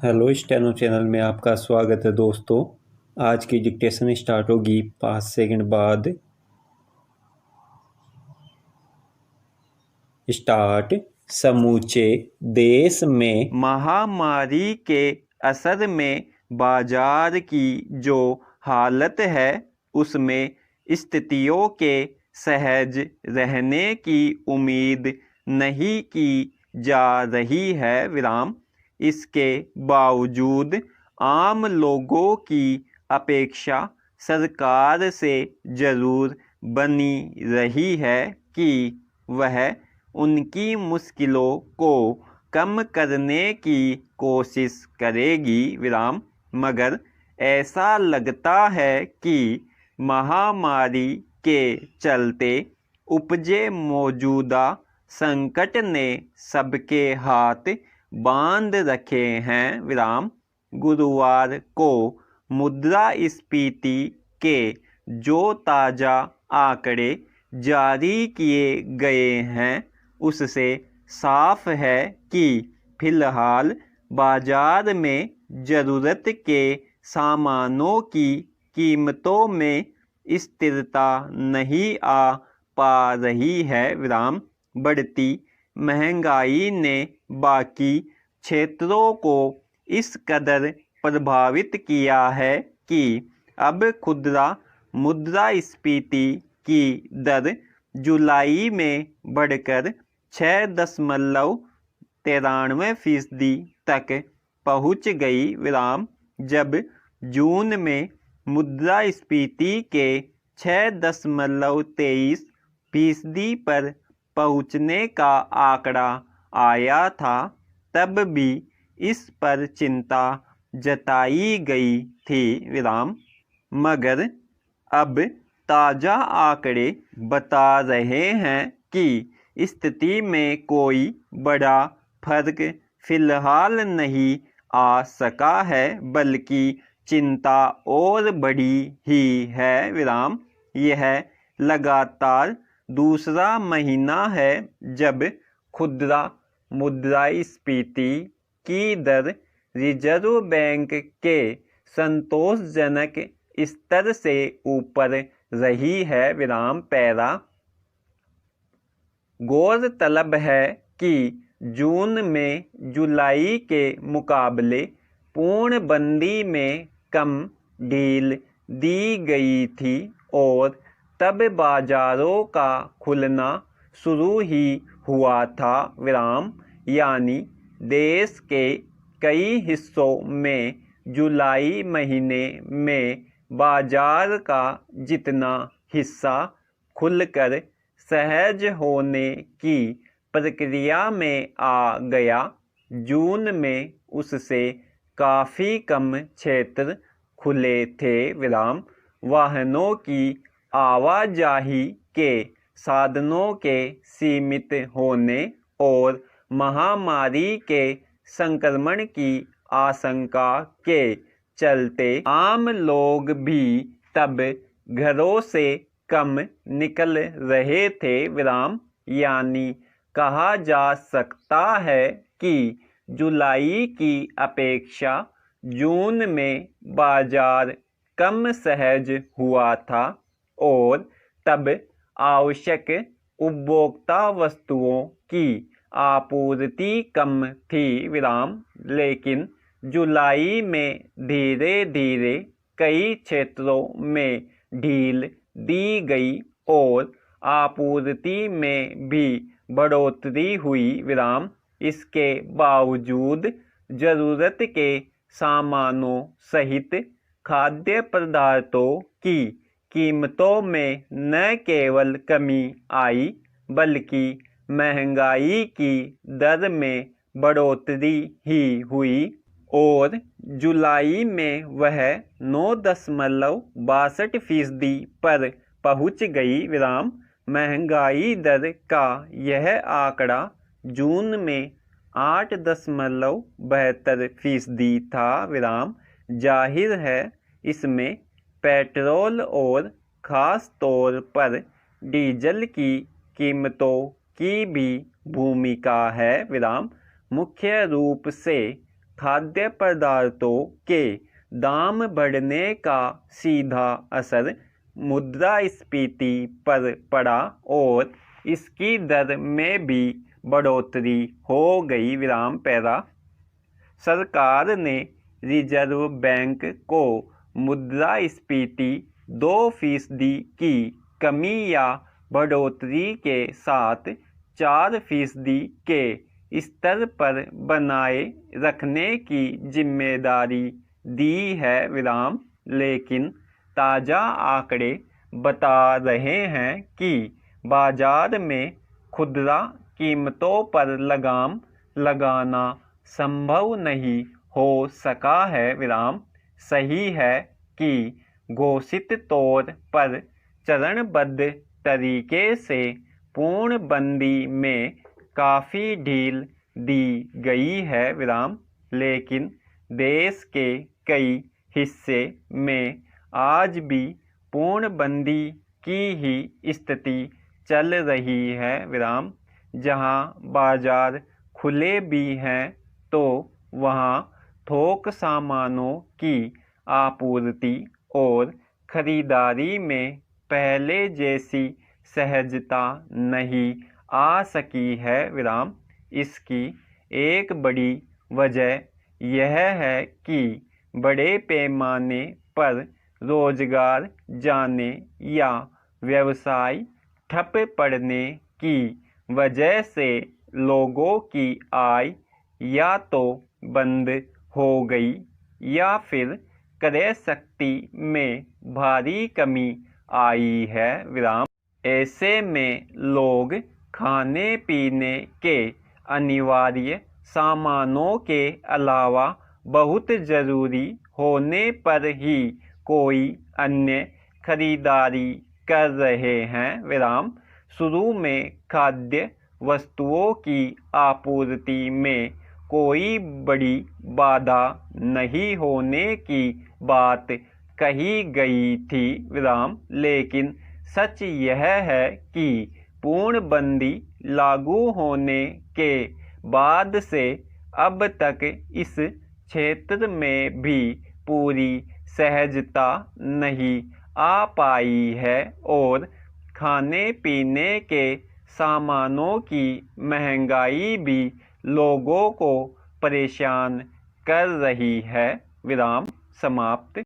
Hello steno channel में आपका स्वागत है दोस्तों। आज की डिक्टेशन स्टार्ट होगी 5 सेकंड बाद। स्टार्ट। समूचे देश में महामारी के असर में बाजार की जो हालत है उसमें स्थितियों के सहज रहने की उम्मीद नहीं की जा रही है। इसके बावजूद आम लोगों की अपेक्षा सरकार से जरूर बनी रही है कि वह उनकी मुश्किलों को कम करने की कोशिश करेगी। मगर ऐसा लगता है कि महामारी के चलते उपजे मौजूदा संकट ने सबके हाथ बांध रखे हैं। गुरुवार को मुद्रास्फीति के जो ताज़ा आंकड़े जारी किए गए हैं उससे साफ है कि फिलहाल बाजार में ज़रूरत के सामानों की कीमतों में स्थिरता नहीं आ पा रही है। बढ़ती महंगाई ने बाकी क्षेत्रों को इस कदर प्रभावित किया है कि अब खुदरा मुद्रास्फीति की दर जुलाई में बढ़कर 6.93% तक पहुंच गई। जब जून में मुद्रास्फीति के 6.23% पर पहुंचने का आंकड़ा आया था तब भी इस पर चिंता जताई गई थी। मगर अब ताज़ा आंकड़े बता रहे हैं कि स्थिति में कोई बड़ा फर्क फिलहाल नहीं आ सका है, बल्कि चिंता और बढ़ी ही है। यह लगातार दूसरा महीना है जब खुदरा मुद्रास्फीति की दर रिजर्व बैंक के संतोषजनक स्तर से ऊपर रही है। पैरा गौरतलब है कि जून में जुलाई के मुकाबले पूर्णबंदी में कम ढील दी गई थी और तब बाजारों का खुलना शुरू ही हुआ था। यानी देश के कई हिस्सों में जुलाई महीने में बाजार का जितना हिस्सा खुलकर सहज होने की प्रक्रिया में आ गया, जून में उससे काफ़ी कम क्षेत्र खुले थे। वाहनों की आवाजाही के साधनों के सीमित होने और महामारी के संक्रमण की आशंका के चलते आम लोग भी तब घरों से कम निकल रहे थे। यानी कहा जा सकता है कि जुलाई की अपेक्षा जून में बाजार कम सहज हुआ था और तब आवश्यक उपभोक्ता वस्तुओं की आपूर्ति कम थी। लेकिन जुलाई में धीरे धीरे कई क्षेत्रों में ढील दी गई और आपूर्ति में भी बढ़ोतरी हुई। इसके बावजूद ज़रूरत के सामानों सहित खाद्य पदार्थों की कीमतों में न केवल कमी आई बल्कि महंगाई की दर में बढ़ोतरी ही हुई और जुलाई में वह 9.62% पर पहुंच गई। महंगाई दर का यह आंकड़ा जून में 8.72% था। जाहिर है इसमें पेट्रोल और ख़ास तौर पर डीजल की कीमतों की भी भूमिका है। मुख्य रूप से खाद्य पदार्थों के दाम बढ़ने का सीधा असर मुद्रास्फीति पर पड़ा और इसकी दर में भी बढ़ोतरी हो गई। पैरा सरकार ने रिजर्व बैंक को मुद्रास्फीति 2% की कमी या बढ़ोतरी के साथ 4% के स्तर पर बनाए रखने की जिम्मेदारी दी है। लेकिन ताज़ा आंकड़े बता रहे हैं कि बाजार में खुदरा कीमतों पर लगाम लगाना संभव नहीं हो सका है। सही है कि घोषित तौर पर चरणबद्ध तरीके से पूर्णबंदी में काफ़ी ढील दी गई है। लेकिन देश के कई हिस्से में आज भी पूर्णबंदी की ही स्थिति चल रही है। जहां बाजार खुले भी हैं तो वहां थोक सामानों की आपूर्ति और खरीदारी में पहले जैसी सहजता नहीं आ सकी है। इसकी एक बड़ी वजह यह है कि बड़े पैमाने पर रोजगार जाने या व्यवसाय ठप पड़ने की वजह से लोगों की आय या तो बंद हो गई या फिर क्रय शक्ति में भारी कमी आई है। ऐसे में लोग खाने पीने के अनिवार्य सामानों के अलावा बहुत ज़रूरी होने पर ही कोई अन्य खरीदारी कर रहे हैं। शुरू में खाद्य वस्तुओं की आपूर्ति में कोई बड़ी बाधा नहीं होने की बात कही गई थी। लेकिन सच यह है कि पूर्णबंदी लागू होने के बाद से अब तक इस क्षेत्र में भी पूरी सहजता नहीं आ पाई है और खाने पीने के सामानों की महंगाई भी लोगों को परेशान कर रही है। समाप्त।